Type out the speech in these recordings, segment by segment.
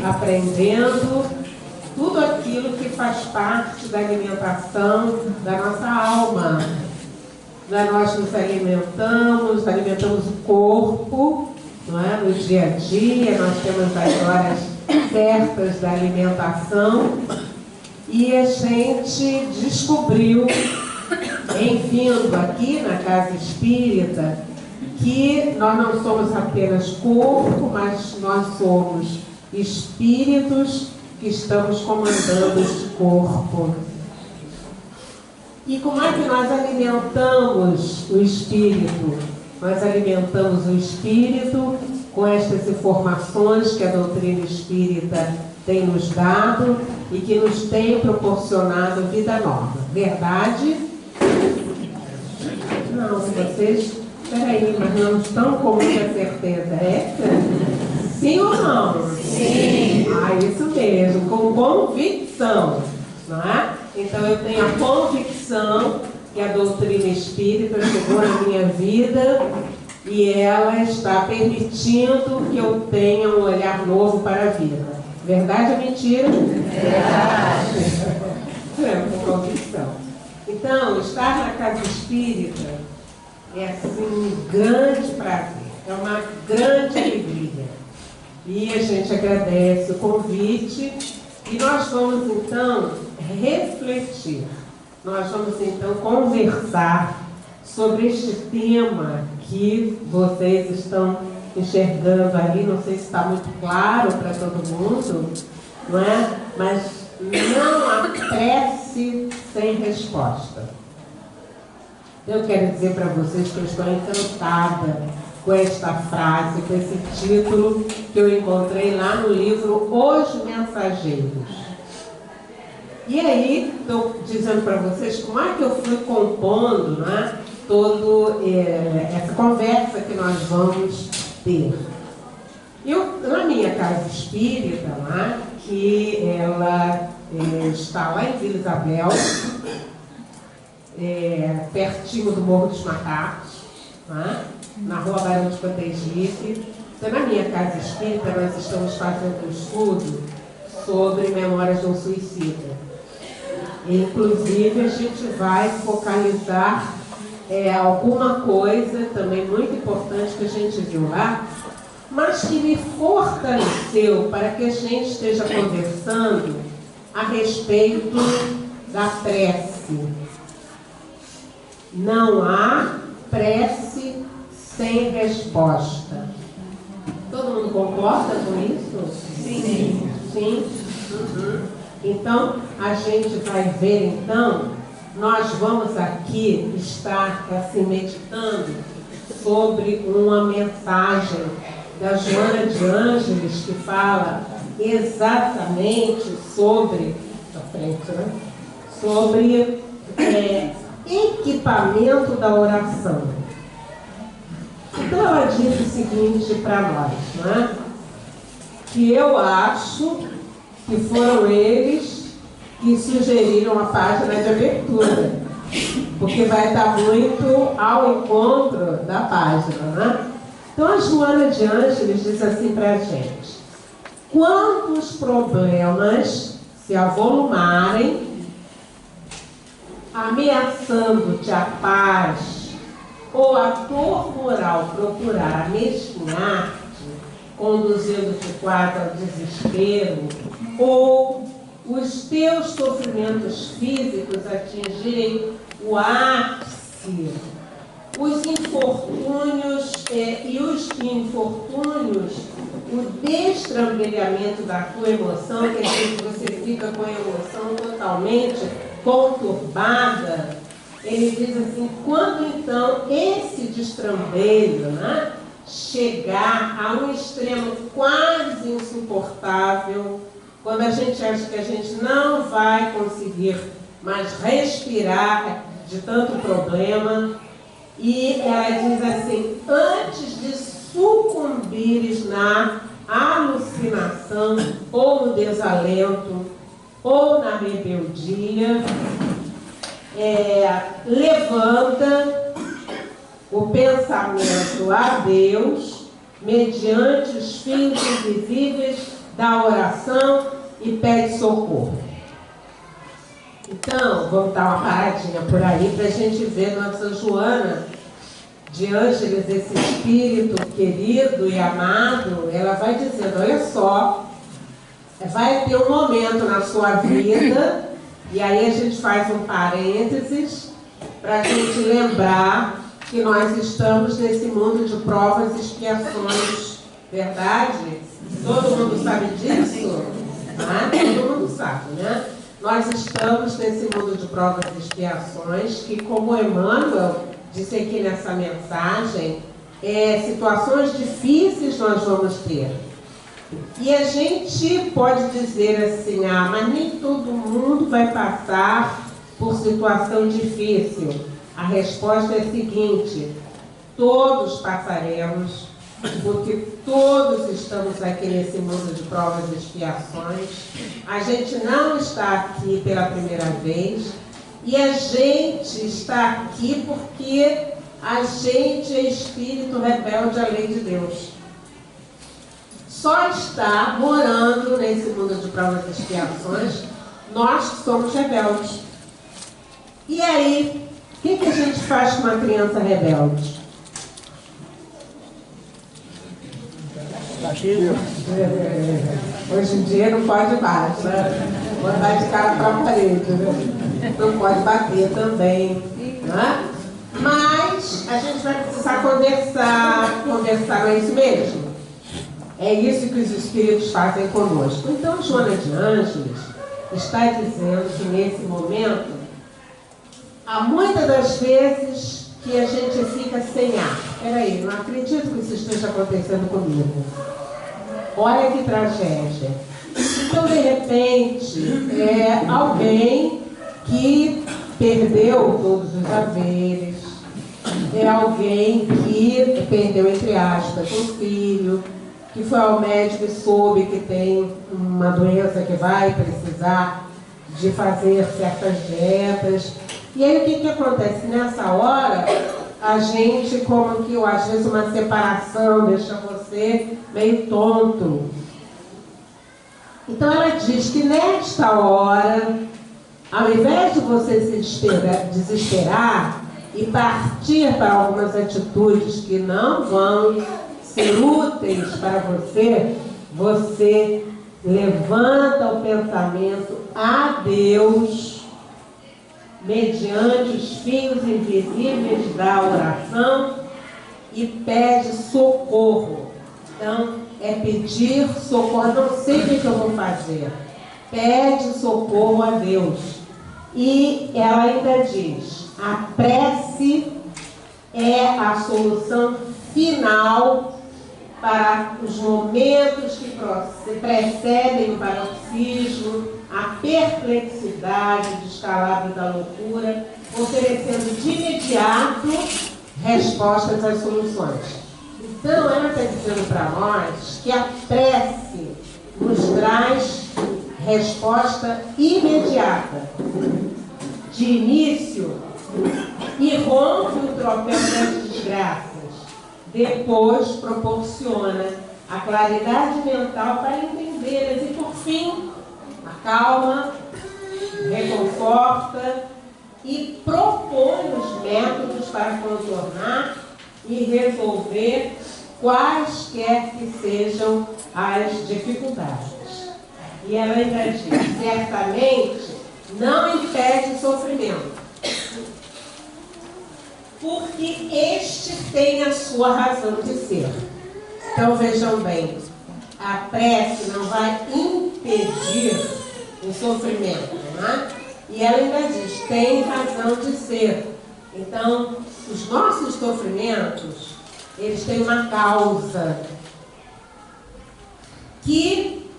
Aprendendo tudo aquilo que faz parte da alimentação da nossa alma. Nós nos alimentamos o corpo, não é? No dia a dia, nós temos as horas certas da alimentação e a gente descobriu, em vindo aqui na Casa Espírita, que nós não somos apenas corpo, mas nós somos espíritos que estamos comandando este corpo. E como é que nós alimentamos o espírito? Nós alimentamos o espírito com estas informações que a doutrina espírita tem nos dado e que nos tem proporcionado vida nova. Verdade? Não, vocês... Peraí, mas não estão com muita certeza. É? Sim ou não? Sim. Isso mesmo, com convicção, não é? Então eu tenho a convicção que a doutrina espírita chegou na minha vida e ela está permitindo que eu tenha um olhar novo para a vida. Verdade ou mentira? Verdade. Com convicção. Então, estar na Casa Espírita é assim um grande prazer, é uma grande alegria. E a gente agradece o convite e nós vamos então refletir, nós vamos então conversar sobre este tema que vocês estão enxergando ali. Não sei se está muito claro para todo mundo, não é? Mas não há prece sem resposta. Eu quero dizer para vocês que eu estou encantada com esta frase, com esse título que eu encontrei lá no livro Os Mensageiros. E aí, estou dizendo para vocês como é que eu fui compondo, né, essa conversa que nós vamos ter. Eu, na minha casa espírita, lá, que ela está lá em Vila Isabel, pertinho do Morro dos Macacos, lá, na Rua Barão de Cotegipe. Então, na minha casa espírita, nós estamos fazendo um estudo sobre memórias de um suicida. Inclusive, a gente vai focalizar alguma coisa também muito importante que a gente viu lá, mas que me fortaleceu para que a gente esteja conversando a respeito da prece. Não há prece sem resposta. Todo mundo concorda com isso? Sim. Sim? Uhum. Então, a gente vai ver, então, nós vamos aqui estar assim, meditando sobre uma mensagem da Joana de Ângeles, que fala exatamente sobre, sobre equipamento da oração. Então ela diz o seguinte para nós, né? Que eu acho que foram eles que sugeriram a página de abertura, porque vai estar muito ao encontro da página, né? Então a Joana de Ângeles diz assim para a gente: quantos problemas se avolumarem, ameaçando-te a paz, ou a dor moral procurar amesquinhar-te, conduzindo-te quase ao desespero, ou os teus sofrimentos físicos atingirem o ápice, os infortúnios o destrambelhamento da tua emoção, quer dizer, que você fica com a emoção totalmente conturbada. Ele diz assim: quando então esse destrambelho, né, chegar a um extremo quase insuportável, quando a gente acha que a gente não vai conseguir mais respirar de tanto problema, e ela diz assim: antes de sucumbires na alucinação, ou no desalento, ou na rebeldia, levanta o pensamento a Deus mediante os fios invisíveis da oração e pede socorro. Então, vamos dar uma paradinha por aí para a gente ver nossa Joana de Ângeles, esse espírito querido e amado. Ela vai dizendo: olha só, vai ter um momento na sua vida, e aí a gente faz um parênteses para a gente lembrar que nós estamos nesse mundo de provas e expiações, verdade? Todo mundo sabe disso? Ah, todo mundo sabe, né? Nós estamos nesse mundo de provas e expiações que, como Emmanuel disse aqui nessa mensagem, situações difíceis nós vamos ter. E a gente pode dizer assim: ah, mas nem todo mundo vai passar por situação difícil. A resposta é a seguinte: todos passaremos, porque todos estamos aqui nesse mundo de provas e expiações. A gente não está aqui pela primeira vez, e a gente está aqui porque a gente é espírito rebelde à lei de Deus. Só está morando nesse mundo de provas e expiações nós que somos rebeldes. E aí, o que a gente faz com uma criança rebelde? Hoje em dia não pode mais, né? Botar de cara para a parede, né? Não pode bater também, né? Mas a gente vai precisar conversar, não é isso mesmo? É isso que os espíritos fazem conosco. Então, Joana de Ângeles está dizendo que nesse momento, há muitas das vezes que a gente fica sem ar. Peraí, não acredito que isso esteja acontecendo comigo. Olha que tragédia. Então, de repente, alguém que perdeu todos os haveres, é alguém que perdeu, entre aspas, um filho, que foi ao médico e soube que tem uma doença que vai precisar de fazer certas dietas. E aí o que acontece? Nessa hora, a gente, como que às vezes uma separação deixa você meio tonto. Então ela diz que nesta hora, ao invés de você se desesperar e partir para algumas atitudes que não vão ser úteis para você, você levanta o pensamento a Deus, mediante os fios invisíveis da oração, e pede socorro. Então, é pedir socorro. Não sei o que eu vou fazer. Pede socorro a Deus. E ela ainda diz: a prece é a solução final para os momentos que precedem o paroxismo, a perplexidade, o descalabro da loucura, oferecendo de imediato respostas às soluções. Então, ela está dizendo para nós que a prece nos traz resposta imediata, de início, e rompe o tropel das desgraças. Depois, proporciona a claridade mental para entendê-las e, por fim, acalma, reconforta e propõe os métodos para contornar e resolver quaisquer que sejam as dificuldades. E ela ainda diz: certamente não impede o sofrimento, porque este tem a sua razão de ser. Então vejam bem, a prece não vai impedir o sofrimento, não é? E ela ainda diz: tem razão de ser. Então, os nossos sofrimentos, eles têm uma causa que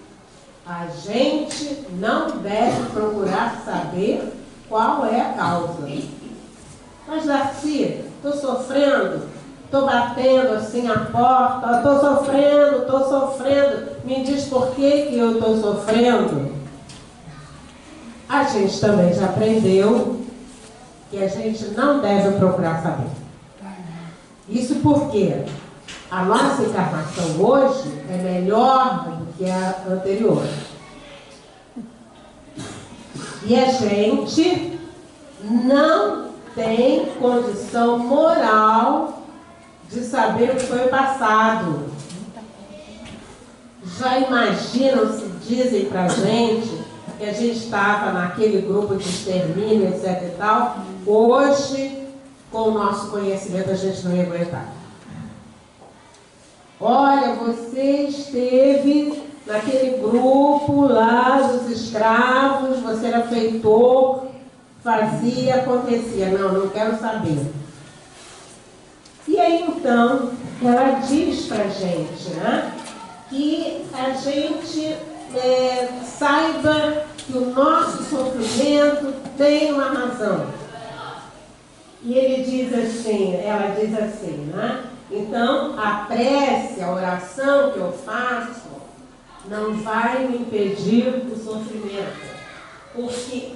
a gente não deve procurar saber qual é a causa. Mas, Darcy, estou sofrendo, estou batendo assim a porta, estou sofrendo, me diz por que eu estou sofrendo? A gente também já aprendeu que a gente não deve procurar saber. Isso porque a nossa encarnação hoje é melhor do que a anterior. E a gente não tem condição moral de saber o que foi passado. Já imaginam se dizem pra gente que a gente estava naquele grupo de extermínio, etc e tal, hoje, com o nosso conhecimento, a gente não ia aguentar. Olha, você esteve naquele grupo lá dos escravos, você era feitor, fazia, acontecia. Não quero saber. E aí, então, ela diz pra gente, né, que a gente saiba que o nosso sofrimento tem uma razão. E ele diz assim, ela diz assim, né? Então, a prece, a oração que eu faço, não vai me impedir o sofrimento, porque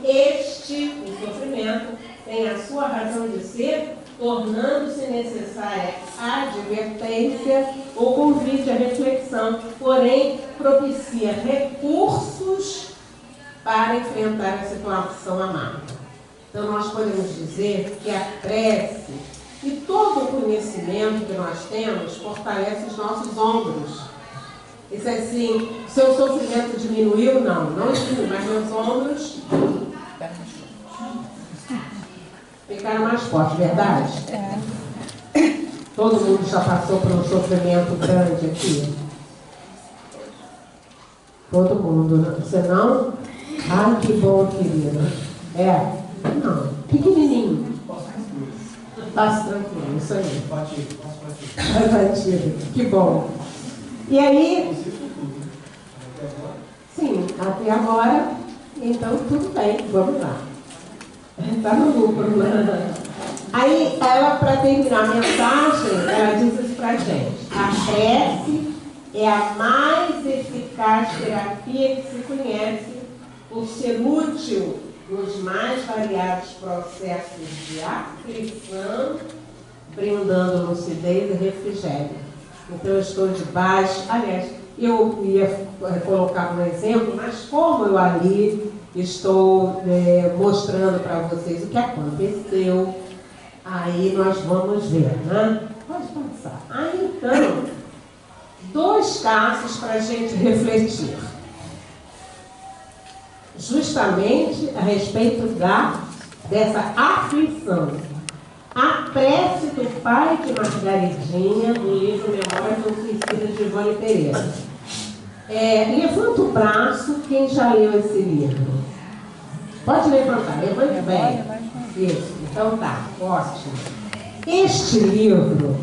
o sofrimento, tem a sua razão de ser, tornando-se necessária a advertência ou convite à reflexão, porém propicia recursos para enfrentar a situação amarga. Então nós podemos dizer que a prece e todo o conhecimento que nós temos fortalece os nossos ombros. Isso é assim, seu sofrimento diminuiu? Não diminuiu, mas meus ombros ficaram mais fortes, verdade? Todo mundo já passou por um sofrimento grande aqui? Todo mundo, você não? Ai, que bom, querida. Não, pequenininho. Passe tranquilo, isso aí. Batido, que bom. E aí, sim, até agora, então tudo bem, vamos lá. Está no lucro, né? Aí, ela, para terminar a mensagem, ela diz isso pra gente. A prece é a mais eficaz terapia que se conhece por ser útil nos mais variados processos de aflição, brindando lucidez e refrigério. Então, eu estou debaixo. Aliás, eu ia colocar um exemplo, mas como eu ali estou mostrando para vocês o que aconteceu, aí nós vamos ver, né? Pode passar. Aí, então, 2 casos para a gente refletir. Justamente a respeito dessa aflição. A prece do pai de Margaridinha, do livro Memórias do Suicida de Ivone Pereira. Levanta o braço quem já leu esse livro. Pode levantar, levante bem. Isso, então tá, ótimo. Este livro,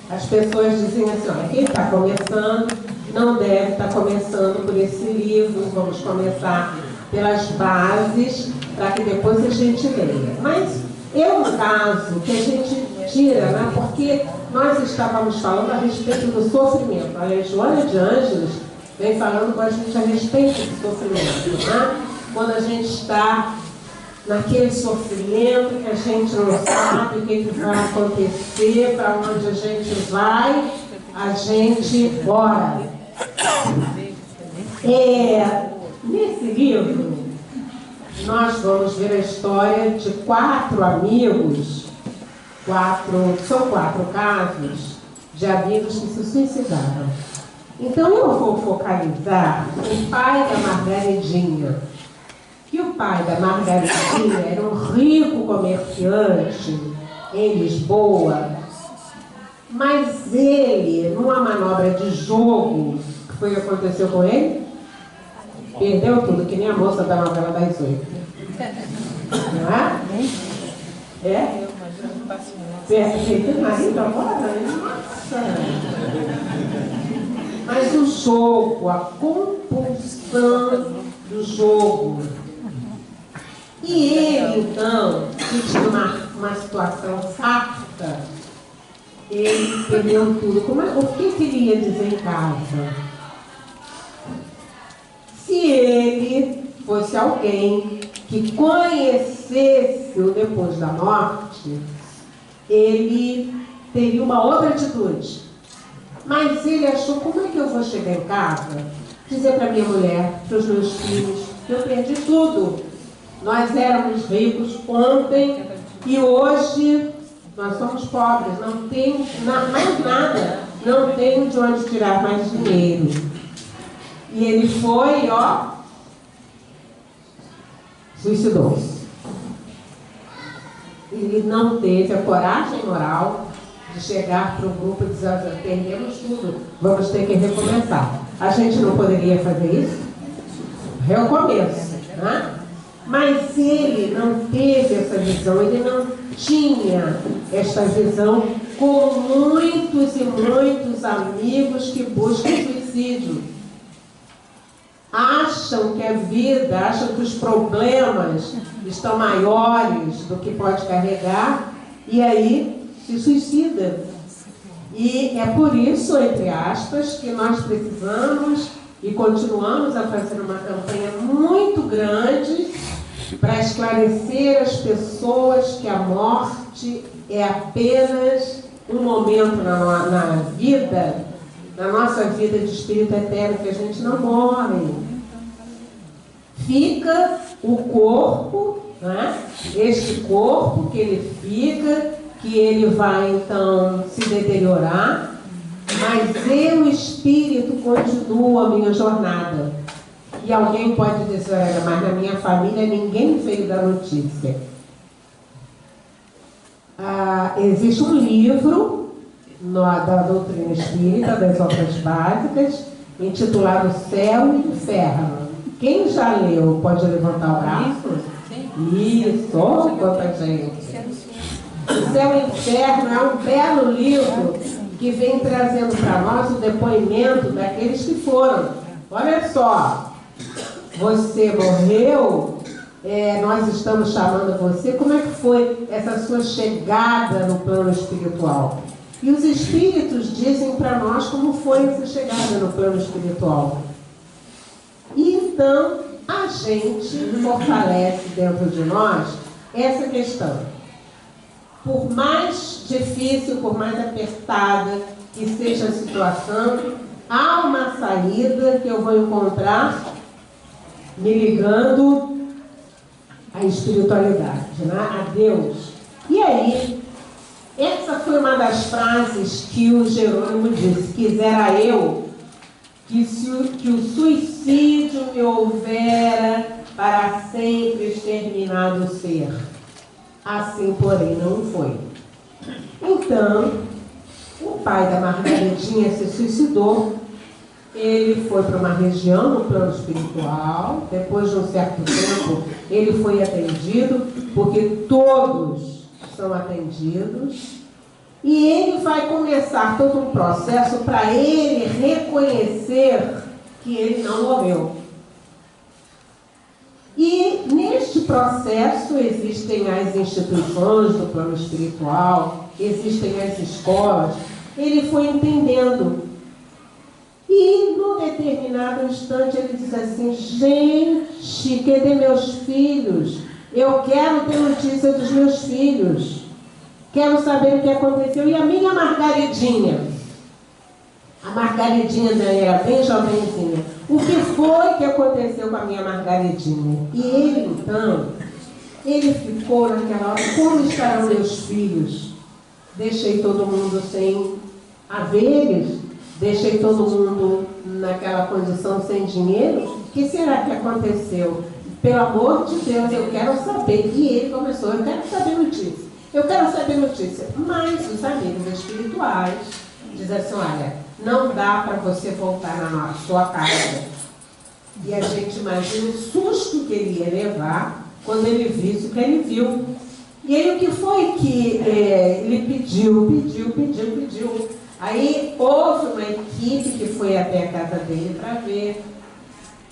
as pessoas dizem assim, olha, quem está começando não deve estar começando por esse livro, vamos começar pelas bases, para que depois a gente leia. Mas no caso que a gente tira, né, porque nós estávamos falando a respeito do sofrimento. A Joana de Ângeles vem falando com a gente a respeito do sofrimento, né? Quando a gente está naquele sofrimento que a gente não sabe o que vai acontecer, para onde a gente vai, a gente ora. Nesse livro, nós vamos ver a história de 4 amigos, são 4 casos de amigos que se suicidaram. Então eu vou focalizar o pai da Margaridinha. Que o pai da Margaridinha era um rico comerciante em Lisboa, mas ele, numa manobra de jogo, que foi o que aconteceu com ele, perdeu tudo, que nem a moça da novela das 8. Não é? É? Perdeu o marido agora? Nossa! Mas o jogo, a compulsão do jogo. E ele, então, que tinha uma situação farta, ele perdeu tudo. O que ele ia dizer em casa? Se ele fosse alguém que conhecesse o depois da morte, ele teria uma outra atitude. Mas ele achou, como é que eu vou chegar em casa, dizer para minha mulher, para os meus filhos, que eu perdi tudo. Nós éramos ricos ontem e hoje nós somos pobres, não temos mais nada, não tenho de onde tirar mais dinheiro. E ele foi, suicidou-se. Ele não teve a coragem moral de chegar para o grupo e dizer, perdemos tudo, vamos ter que recomeçar. A gente não poderia fazer isso? Recomeço, né? Mas ele não teve essa visão, ele não tinha esta visão como muitos e muitos amigos que buscam suicídio. Acham que a vida, acham que os problemas estão maiores do que pode carregar e aí se suicida. E é por isso, entre aspas, que nós precisamos e continuamos a fazer uma campanha muito grande para esclarecer as pessoas que a morte é apenas um momento na vida, na nossa vida de espírito eterno, que a gente não morre. Fica o corpo, né? Este corpo que ele fica, que ele vai então se deteriorar, mas eu, espírito, continuo a minha jornada. E alguém pode dizer, olha, mas na minha família ninguém veio dar notícia. Existe um livro da doutrina espírita, das obras básicas, intitulado Céu e Inferno. Quem já leu pode levantar o braço? Isso, quanta gente. O Céu e Inferno é um belo livro que vem trazendo para nós o depoimento daqueles que foram. Olha só, você morreu nós estamos chamando você, como é que foi essa sua chegada no plano espiritual? E os espíritos dizem para nós como foi essa chegada no plano espiritual. E então a gente fortalece dentro de nós essa questão. Por mais difícil, por mais apertada que seja a situação, há uma saída que eu vou encontrar me ligando à espiritualidade, né? A Deus. E aí, essa foi uma das frases que o Jerônimo disse: quisera eu que o suicídio me houvera para sempre exterminado ser. Assim, porém, não foi. Então, o pai da Margaridinha se suicidou. Ele foi para uma região no plano espiritual. Depois de um certo tempo, ele foi atendido, porque todos são atendidos. E ele vai começar todo um processo para ele reconhecer que ele não morreu. E neste processo existem as instituições do plano espiritual, existem as escolas. Ele foi entendendo. E num determinado instante ele diz assim: gente, cadê meus filhos? Eu quero ter notícia dos meus filhos. Quero saber o que aconteceu. E a minha Margaridinha? A Margaridinha era bem jovenzinha. O que foi que aconteceu com a minha Margaridinha? E ele, então, ele ficou naquela hora: como estarão meus filhos? Deixei todo mundo sem haveres, deixei todo mundo naquela condição sem dinheiro. O que será que aconteceu? Pelo amor de Deus, eu quero saber. E ele começou: eu quero saber notícia. Eu quero saber notícia. Mas os amigos espirituais dizem assim: olha, não dá para você voltar na sua casa. E a gente imagina o susto que ele ia levar quando ele visse o que ele viu. E aí o que foi que ele pediu. Aí houve uma equipe que foi até a casa dele para ver.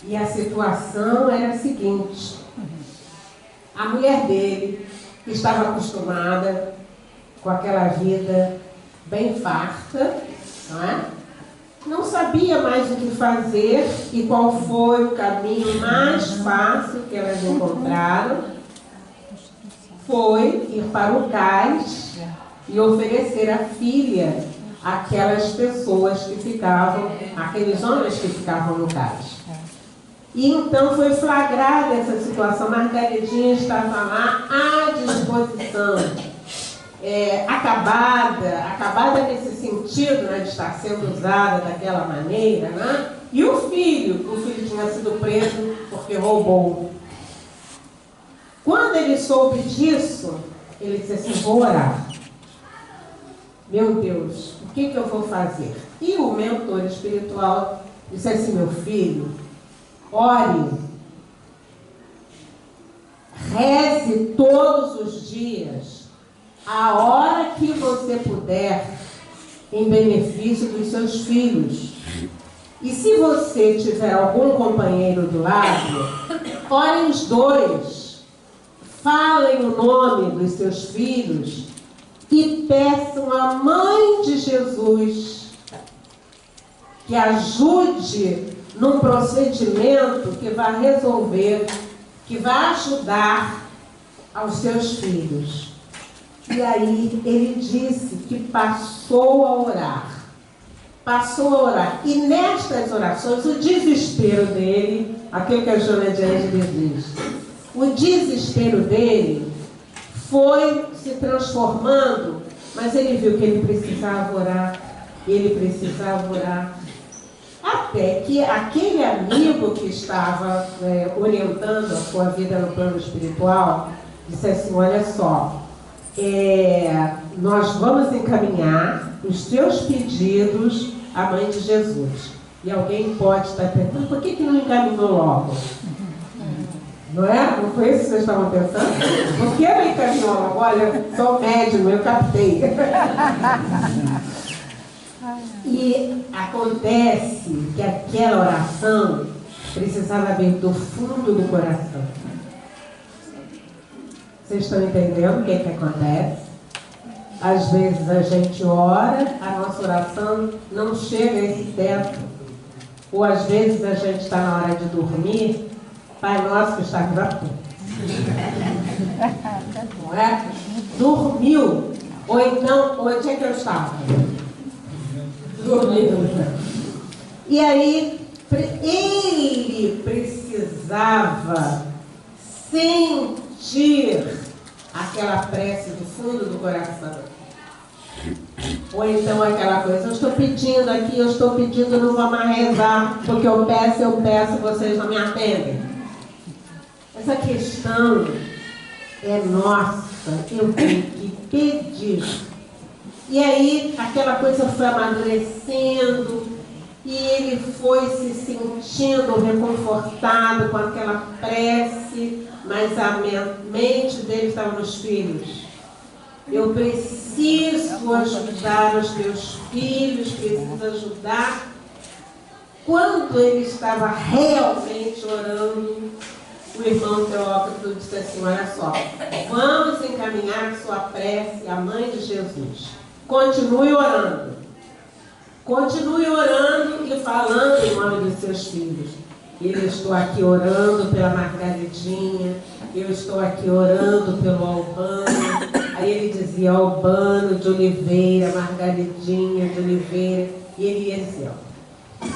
E a situação era a seguinte: a mulher dele, que estava acostumada com aquela vida bem farta, não sabia mais o que fazer e qual foi o caminho mais fácil que elas encontraram. Foi ir para o cais e oferecer a filha àquelas pessoas que ficavam, aqueles homens que ficavam no cais. E então foi flagrada essa situação. Margaridinha estava lá à disposição, acabada nesse sentido, né, de estar sendo usada daquela maneira, né? E o filho tinha sido preso porque roubou. Quando ele soube disso, ele disse assim: vou orar. Meu Deus, o que eu vou fazer? E o mentor espiritual disse assim: meu filho, ore, reze todos os dias, a hora que você puder, em benefício dos seus filhos. E se você tiver algum companheiro do lado, orem os dois, falem o nome dos seus filhos e peçam à Mãe de Jesus que ajude num procedimento que vai resolver, que vai ajudar aos seus filhos. E aí ele disse que passou a orar. E nestas orações, o desespero dele, aquilo que a Joana de Ângeles diz, o desespero dele foi se transformando, mas ele viu que ele precisava orar, até que aquele amigo que estava orientando a sua vida no plano espiritual disse assim: olha só, nós vamos encaminhar os seus pedidos à Mãe de Jesus. E alguém pode estar perguntando: por que não encaminhou logo? Não é? Não foi isso que vocês estavam pensando? Por que não encaminhou logo? Olha, sou médium, eu captei. E acontece que aquela oração precisava vir do fundo do coração. Vocês estão entendendo o que acontece? Às vezes a gente ora, a nossa oração não chega a esse teto. Ou às vezes a gente está na hora de dormir, Pai Nosso que está aqui na frente. Não é? Dormiu. Ou então, onde é que eu estava? Dormindo. E aí, ele precisava sentir aquela prece do fundo do coração. Ou então aquela coisa, eu estou pedindo aqui, eu estou pedindo, não vou mais rezar, porque eu peço, vocês não me atendem. Essa questão é nossa, eu tenho que pedir. E aí aquela coisa foi amadurecendo e ele foi se sentindo reconfortado com aquela prece, mas a mente dele estava nos filhos. Eu preciso ajudar os meus filhos, preciso ajudar. Quando ele estava realmente orando, o irmão Teócrito disse assim, olha só, vamos encaminhar sua prece à mãe de Jesus. Continue orando. Continue orando e falando em nome dos seus filhos. Eu estou aqui orando pela Margaridinha, eu estou aqui orando pelo Albano. Aí ele dizia Albano de Oliveira, Margaridinha de Oliveira, e ele ia dizer,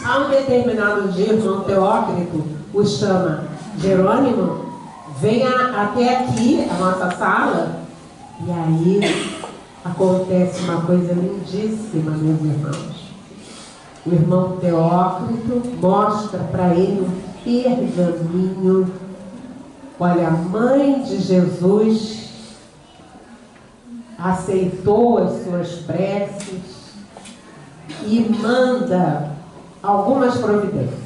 há um determinado dia, o irmão Teócrito o chama Jerônimo, venha até aqui, a nossa sala, e aí acontece uma coisa lindíssima, meus irmãos. O irmão Teócrito mostra para ele um pergaminho. Olha, a mãe de Jesus aceitou as suas preces e manda algumas providências.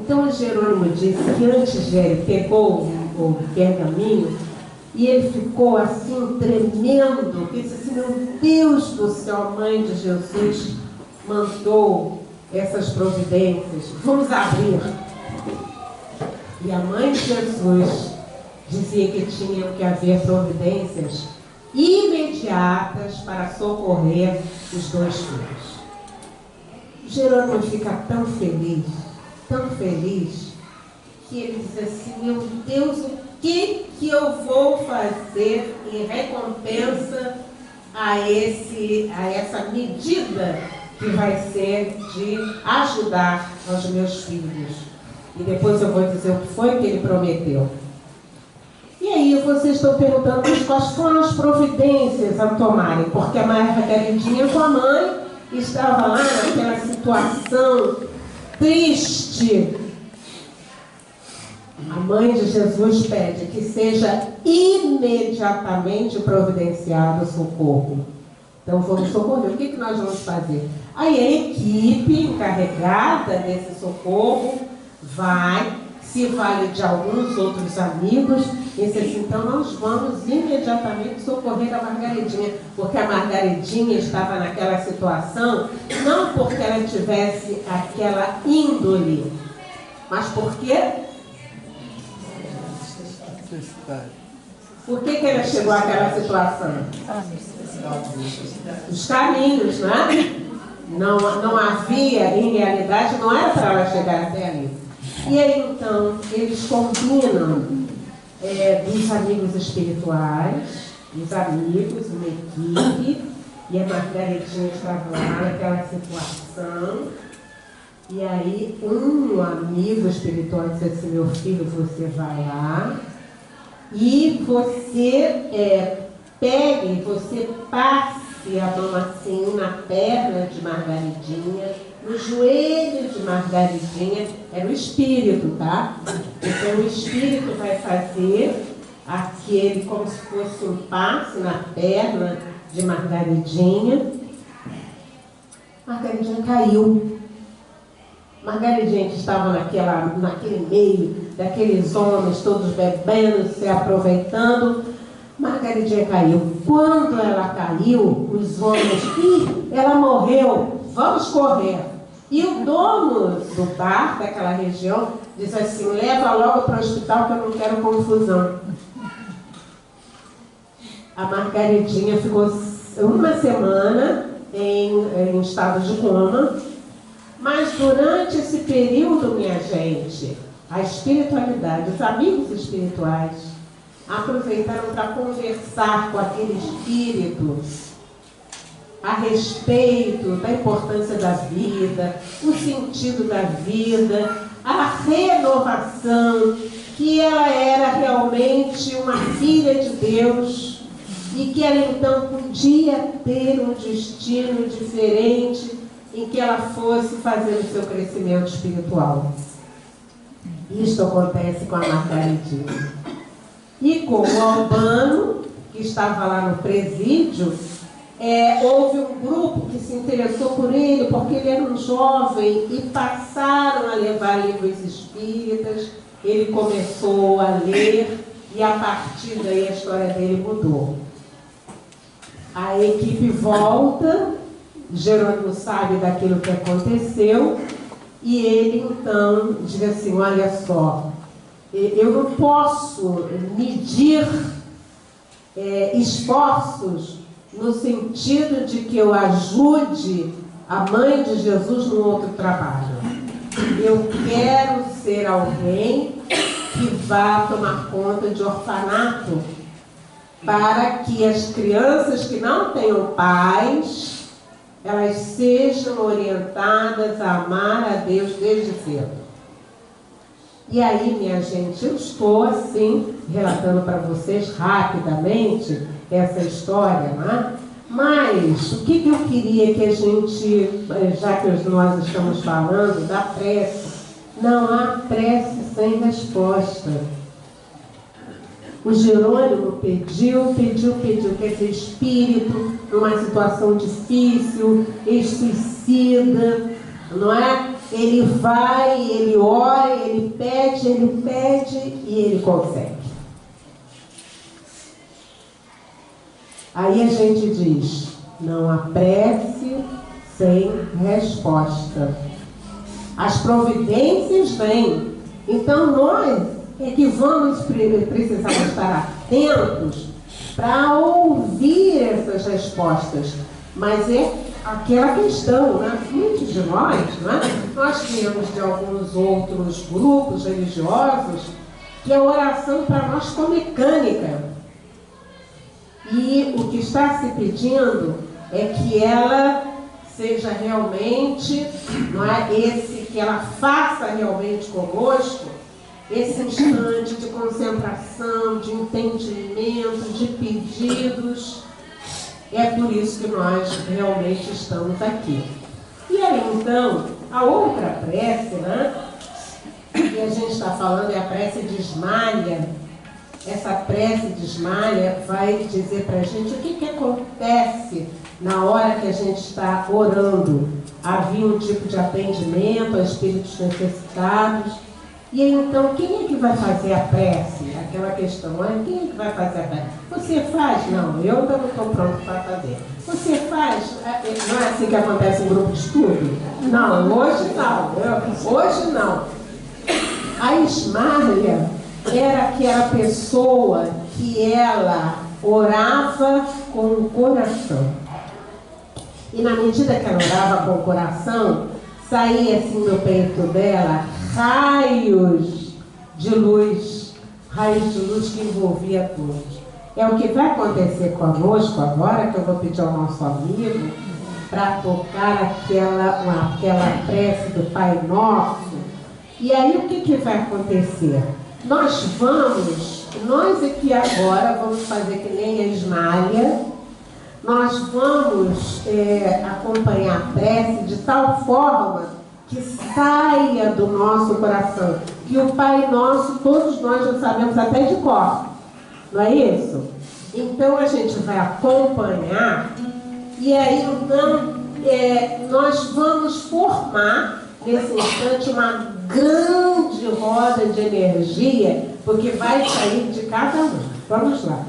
Então o Jerônimo disse que antes de ele pegou o pergaminho e ele ficou assim tremendo, disse assim, meu Deus do céu, a mãe de Jesus mandou essas providências, vamos abrir. E a mãe de Jesus dizia que tinham que haver providências imediatas para socorrer os dois filhos. Jerônimo fica tão feliz, que ele diz assim, meu Deus, o que eu vou fazer em recompensa a essa medida que vai ser de ajudar os meus filhos? E depois eu vou dizer o que foi que ele prometeu. E aí vocês estão perguntando quais foram as providências a tomarem, porque a Margaridinha com a mãe estava lá naquela situação triste. A mãe de Jesus pede que seja imediatamente providenciado o socorro. Então vamos socorrer. O que nós vamos fazer? Aí a equipe encarregada desse socorro vai, se vale de alguns outros amigos, e diz assim, então nós vamos imediatamente socorrer a Margaridinha, porque a Margaridinha estava naquela situação, não porque ela tivesse aquela índole, mas porque... Por que ela chegou àquela situação? Os caminhos, né? Não havia, em realidade, não era para ela chegar até ali. E aí, então, eles combinam dos amigos espirituais, dos amigos, uma equipe, e a Margaridinha estava lá naquela situação. E aí, um amigo espiritual disse assim, meu filho, você vai lá e você pegue, você passe a mão assim na perna de Margaridinha, no joelho de Margaridinha, era o espírito, tá? Então o espírito vai fazer aquele, como se fosse um passe na perna de Margaridinha. Margaridinha caiu. Margaridinha que estava naquele meio daqueles homens todos bebendo, se aproveitando, Margaridinha caiu. Quando ela caiu, os homens, ela morreu, vamos correr. E o dono do bar daquela região diz assim, leva logo para o hospital que eu não quero confusão. A Margaridinha ficou uma semana em estado de coma, mas durante esse período, minha gente, a espiritualidade, os amigos espirituais aproveitaram para conversar com aquele espírito a respeito da importância da vida, o sentido da vida, a renovação, que ela era realmente uma filha de Deus e que ela então podia ter um destino diferente em que ela fosse fazer o seu crescimento espiritual. Isto acontece com a Margaridinha. E com o Albano, que estava lá no presídio, houve um grupo que se interessou por ele, porque ele era um jovem, e passaram a levar livros espíritas. Ele começou a ler, e a partir daí a história dele mudou. A equipe volta, Jerônimo sabe daquilo que aconteceu, e ele então diz assim: olha só, eu não posso medir esforços no sentido de que eu ajude a mãe de Jesus no outro trabalho. Eu quero ser alguém que vá tomar conta de orfanato, para que as crianças que não tenham pais, elas sejam orientadas a amar a Deus desde cedo. E aí, minha gente, eu estou assim, relatando para vocês rapidamente essa história, né? Mas o que eu queria que a gente, já que nós estamos falando da prece, não há prece sem resposta. O Jerônimo pediu, quer dizer, espírito, numa situação difícil, ex-suicida, não é? Ele vai, ele ora, ele pede e ele consegue. Aí a gente diz: não há prece sem resposta. As providências vêm. Então nós é que vamos precisar estar atentos para ouvir essas respostas. Mas é aquela questão, né? Muitos de nós, né? Nós temos de alguns outros grupos religiosos que a oração para nós ficou mecânica. E o que está se pedindo é que ela seja realmente, não é, que ela faça realmente conosco esse instante de concentração, de entendimento, de pedidos. É por isso que nós realmente estamos aqui. E aí, então, a outra prece, né, que a gente está falando é a prece de Ismália. Essa prece de Ismália vai dizer para a gente o que acontece na hora que a gente está orando. Havia um tipo de atendimento a espíritos necessitados. E aí, então, quem é que vai fazer a prece? Aquela questão, quem é que vai fazer a prece? Você faz? Não, eu ainda não estou pronto para fazer. Você faz? Não é assim que acontece em grupo de estudo? Não, hoje não. Hoje não. A Ismália era aquela pessoa que ela orava com o coração. E na medida que ela orava com o coração, saía assim do peito dela raios de luz que envolvia todos. É o que vai acontecer conosco agora, que eu vou pedir ao nosso amigo para tocar aquela prece do Pai Nosso. E aí o que vai acontecer? Nós aqui agora vamos fazer que nem a Ismália. Nós vamos acompanhar a prece de tal forma que saia do nosso coração. Que o Pai Nosso, todos nós já sabemos até de cor. Não é isso? Então a gente vai acompanhar e aí então nós vamos formar nesse instante uma grande roda de energia, porque vai sair de cada um. Vamos lá.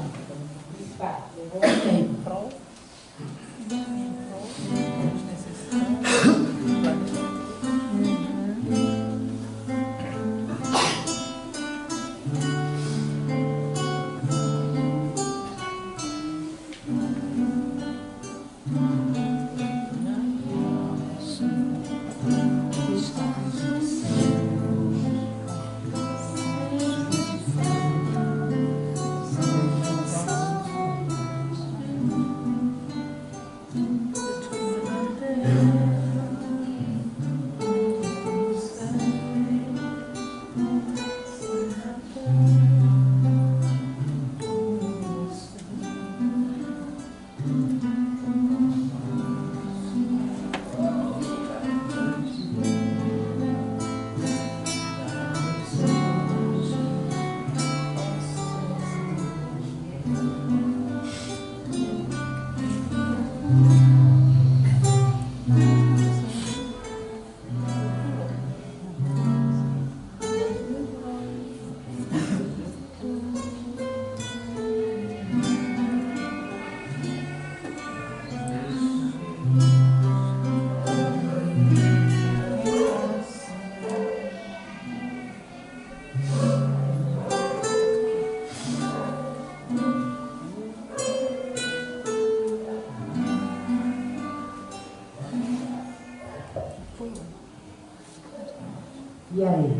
E aí?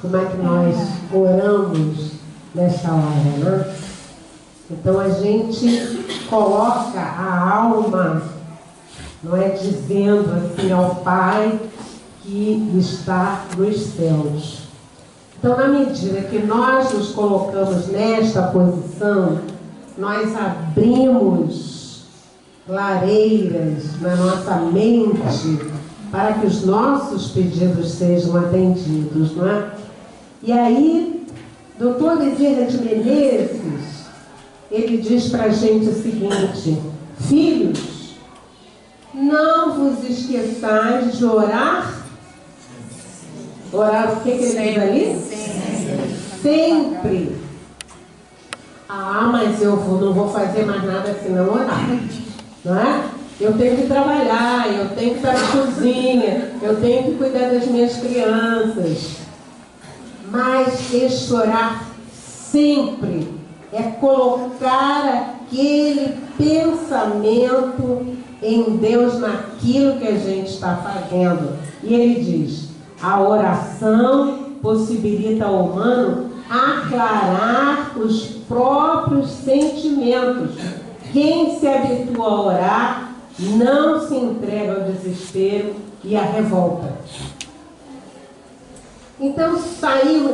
Como é que nós oramos nessa hora, né? Então a gente coloca a alma, não é, dizendo assim ao Pai que está nos céus. Então, na medida que nós nos colocamos nesta posição, nós abrimos clareiras na nossa mente para que os nossos pedidos sejam atendidos, não é? E aí, Dr. Bezerra de Menezes, ele diz para a gente o seguinte: filhos, não vos esqueçais de orar. Orar o que ele diz ali? Sempre. Ah, mas eu não vou fazer mais nada senão orar. Não é? Eu tenho que trabalhar, eu tenho que estar na cozinha, eu tenho que cuidar das minhas crianças. Mas este orar sempre é colocar aquele pensamento em Deus naquilo que a gente está fazendo. E ele diz: a oração possibilita ao humano aclarar os próprios sentimentos. Quem se habitua a orar não se entrega ao desespero e à revolta. Então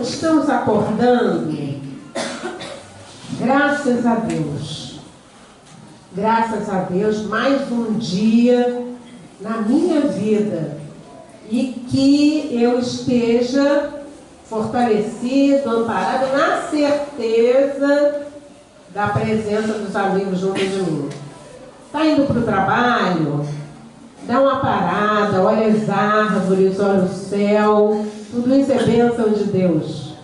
estamos acordando, graças a Deus, mais um dia na minha vida, e que eu esteja fortalecido, amparado, na certeza da presença dos amigos junto de mim. Está indo para o trabalho? Dá uma parada, olha as árvores, olha o céu, tudo isso é bênção de Deus.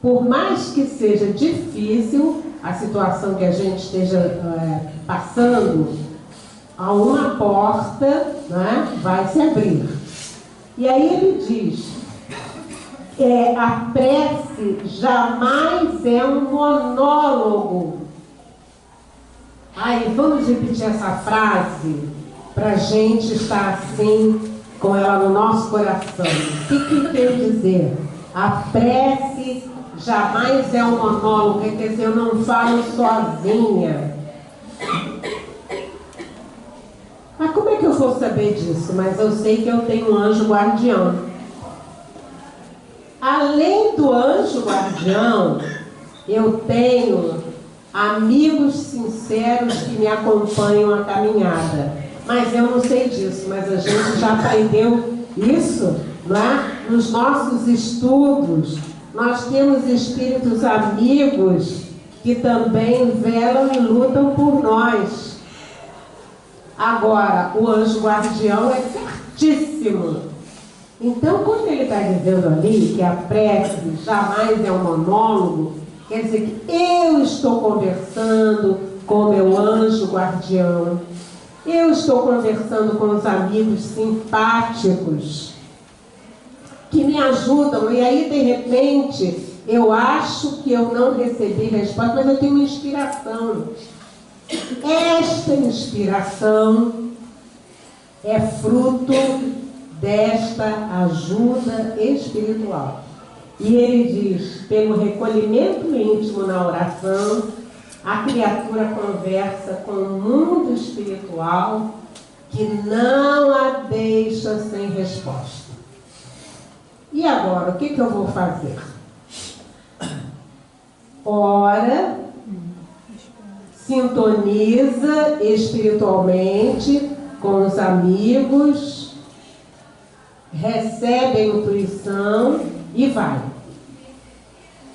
Por mais que seja difícil a situação que a gente esteja passando, a uma porta, né, vai se abrir. E aí ele diz: a prece jamais é um monólogo. Aí vamos repetir essa frase para a gente estar assim com ela no nosso coração. O que quer dizer? A prece jamais é um monólogo, quer dizer, eu não falo sozinha. Mas como é que eu vou saber disso? Mas eu sei que eu tenho um anjo guardião. Além do anjo guardião, eu tenho amigos sinceros que me acompanham a caminhada. Mas eu não sei disso, mas a gente já aprendeu isso, não é? Nos nossos estudos. Nós temos espíritos amigos que também velam e lutam por nós. Agora, o anjo guardião é certíssimo. Então, quando ele está dizendo ali que a prece jamais é um monólogo, quer dizer que eu estou conversando com o meu anjo guardião. Eu estou conversando com os amigos simpáticos que me ajudam. E aí, de repente, eu acho que eu não recebi resposta, mas eu tenho uma inspiração. Esta inspiração é fruto desta ajuda espiritual. E ele diz: pelo recolhimento íntimo na oração, a criatura conversa com o mundo espiritual que não a deixa sem resposta. E agora, o que eu vou fazer? Ora, sintoniza espiritualmente com os amigos, recebe a intuição e vai.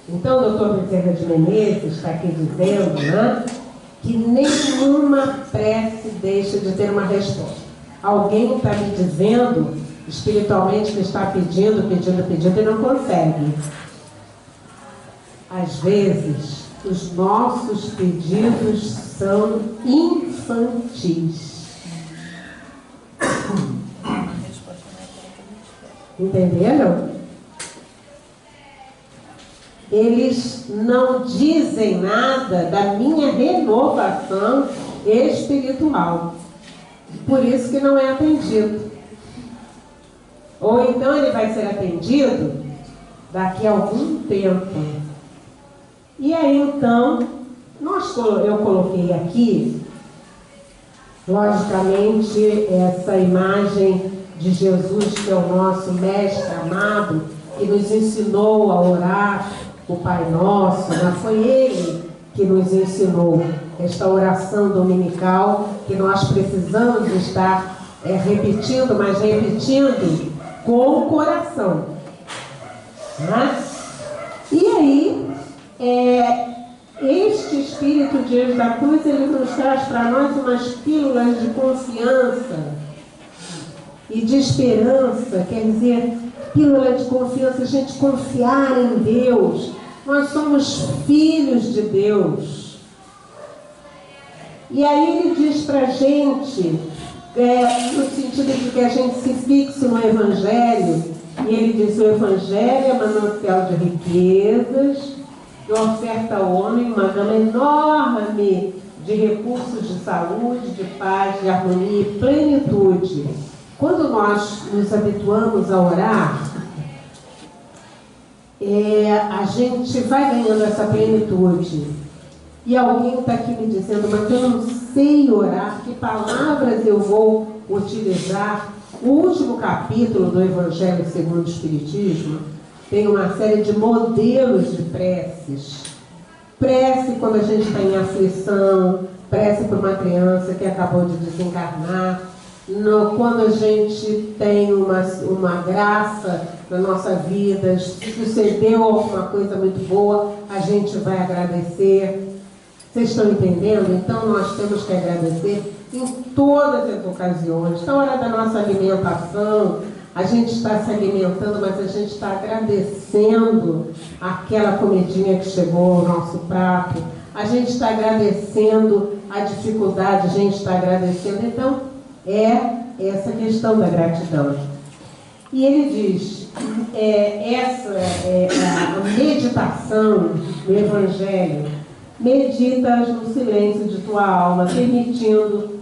Então, o Dr. Bezerra de Menezes está aqui dizendo, né, que nenhuma prece deixa de ter uma resposta. Alguém está me dizendo, espiritualmente, que está pedindo e não consegue. Às vezes, os nossos pedidos são infantis. Entenderam? Eles não dizem nada da minha renovação espiritual. Por isso que não é atendido. Ou então ele vai ser atendido daqui a algum tempo. E aí então, eu coloquei aqui, logicamente, essa imagem de Jesus, que é o nosso mestre amado, que nos ensinou a orar o Pai Nosso, né? Foi ele que nos ensinou esta oração dominical, que nós precisamos estar repetindo, mas repetindo com o coração. Né? E aí, este Espírito de Deus da Cruz, ele nos traz para nós umas pílulas de confiança e de esperança, quer dizer, pílula de confiança, a gente confiar em Deus. Nós somos filhos de Deus. E aí ele diz para a gente, no sentido de que a gente se fixe no Evangelho, e ele diz: o Evangelho é manancial de riquezas, que oferta ao homem uma gama enorme de recursos de saúde, de paz, de harmonia e plenitude. Quando nós nos habituamos a orar, a gente vai ganhando essa plenitude. E alguém está aqui me dizendo: mas eu não sei orar, que palavras eu vou utilizar? O último capítulo do Evangelho segundo o Espiritismo tem uma série de modelos de preces. Prece quando a gente está em aflição, prece para uma criança que acabou de desencarnar, quando a gente tem uma graça na nossa vida, se sucedeu alguma coisa muito boa, a gente vai agradecer. Vocês estão entendendo? Então nós temos que agradecer em todas as ocasiões. Na hora da nossa alimentação, a gente está se alimentando, mas a gente está agradecendo aquela comidinha que chegou ao nosso prato. A gente está agradecendo a dificuldade, a gente está agradecendo. Então, é essa questão da gratidão. E ele diz, a meditação do Evangelho, meditas no silêncio de tua alma, permitindo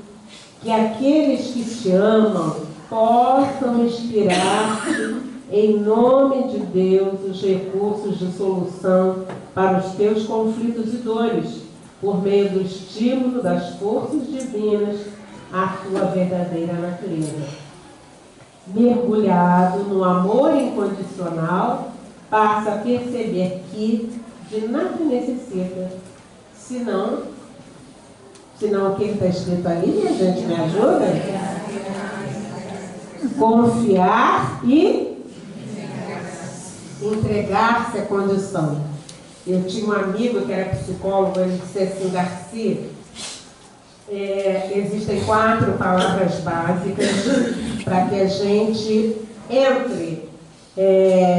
que aqueles que te amam possam inspirar-te em nome de Deus os recursos de solução para os teus conflitos e dores, por meio do estímulo das forças divinas à tua verdadeira natureza. Mergulhado no amor incondicional, passa a perceber que de nada necessita, senão o que está escrito ali, minha gente, me ajuda? Confiar e entregar-se à condição. Eu tinha um amigo que era psicólogo, ele disse assim: Garcia, existem 4 palavras básicas para que a gente entre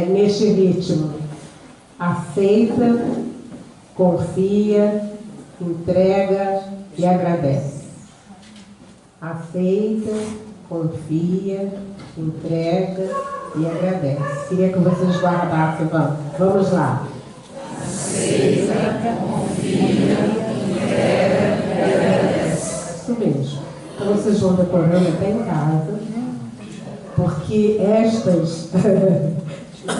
neste ritmo: aceita, confia, entrega e agradece. Aceita, confia, entrega e agradece. Queria que vocês guardassem. Vamos lá. Aceita, confia, entrega e agradece. Isso mesmo. Então vocês vão decorando até em casa, porque estas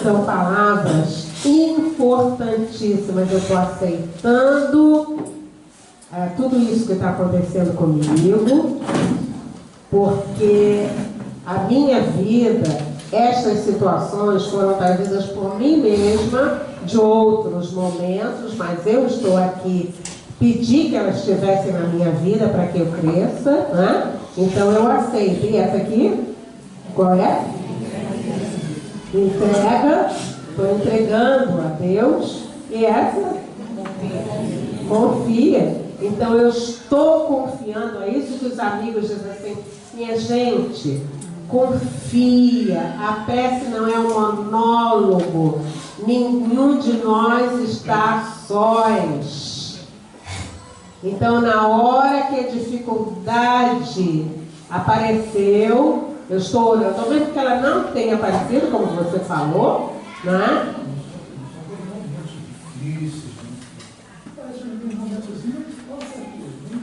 são palavras importantíssimas. Eu estou aceitando tudo isso que está acontecendo comigo, porque a minha vida, estas situações foram trazidas por mim mesma de outros momentos, mas eu estou aqui, pedi que elas estivessem na minha vida para que eu cresça, né? Então eu aceito. E essa aqui, qual é? Entrega, estou entregando a Deus. E essa? Confia. Então eu estou confiando. É isso que os amigos dizem assim: minha gente, confia. A prece não é um monólogo. Nenhum de nós está sós. Então, na hora que a dificuldade apareceu, eu estou orando. Talvez que ela não tenha aparecido, como você falou, né?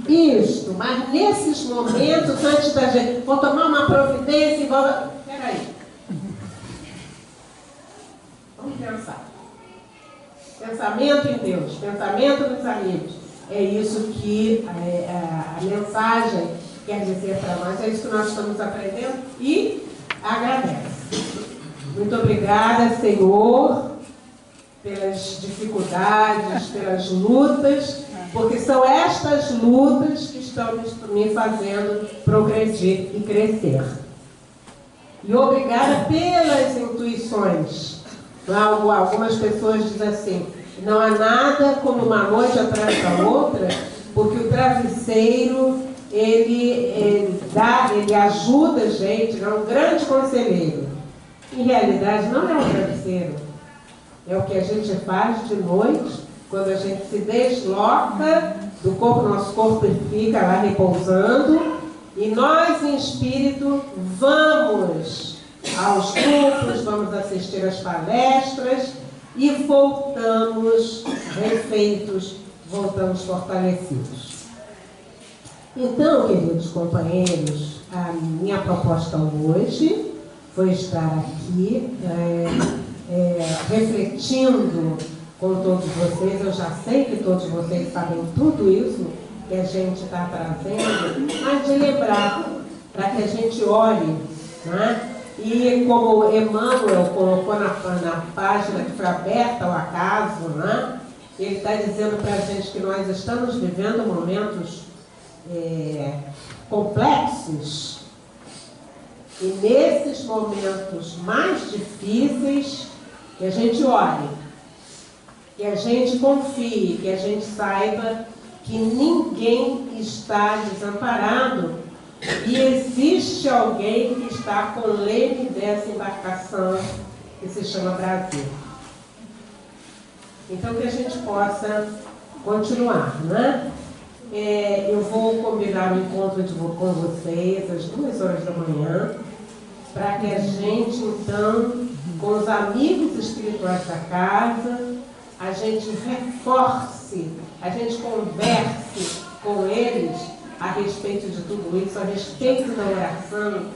Isto, mas nesses momentos, antes da gente, vou tomar uma providência e vou... Peraí. pensamento dos amigos. É isso que a mensagem quer dizer para nós, é isso que nós estamos aprendendo e agradece. Muito obrigada, Senhor, pelas dificuldades, pelas lutas, porque são estas lutas que estão me fazendo progredir e crescer. E obrigada pelas intuições. Algumas pessoas dizem assim, não há nada como uma noite atrás da outra, porque o travesseiro, ele ajuda a gente, é um grande conselheiro. Em realidade, não é um travesseiro. É o que a gente faz de noite, quando a gente se desloca do corpo, nosso corpo fica lá repousando, e nós, em espírito, vamos aos grupos, vamos assistir às palestras e voltamos refeitos, voltamos fortalecidos. Então, queridos companheiros, a minha proposta hoje foi estar aqui refletindo com todos vocês. Eu já sei que todos vocês sabem tudo isso que a gente está trazendo, mas de lembrar, para que a gente olhe, né? E como Emmanuel colocou na página que foi aberta ao acaso, né? Ele está dizendo para a gente que nós estamos vivendo momentos complexos, e nesses momentos mais difíceis, que a gente olhe, que a gente confie, que a gente saiba que ninguém está desamparado e existe alguém que está com o leme dessa embarcação que se chama Brasil. Então, que a gente possa continuar, né? Eu vou combinar o encontro com vocês às 2 horas da manhã, para que a gente, então, com os amigos espirituais da casa, a gente reforce, a gente converse com eles a respeito de tudo isso, a respeito da oração,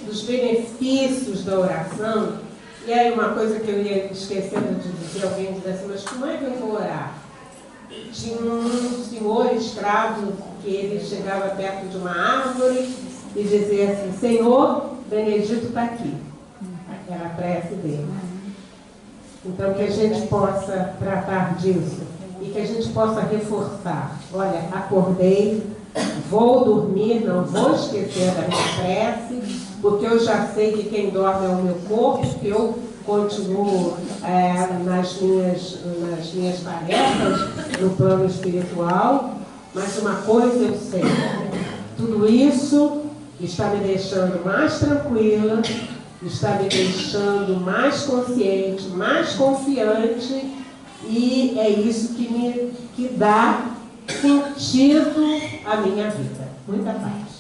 dos benefícios da oração. E aí uma coisa que eu ia esquecendo de dizer, alguém diz assim, mas como é que eu vou orar? Tinha um senhor escravo que ele chegava perto de uma árvore e dizia assim, Senhor, Benedito está aqui. Era a prece dele. Então, que a gente possa tratar disso e que a gente possa reforçar. Olha, acordei, vou dormir, não vou esquecer da minha prece, porque eu já sei que quem dorme é o meu corpo, que eu continuo nas minhas tarefas no plano espiritual, mas uma coisa eu sei, tudo isso está me deixando mais tranquila, está me deixando mais consciente, mais confiante, e é isso que dá sentido à minha vida. Muita paz.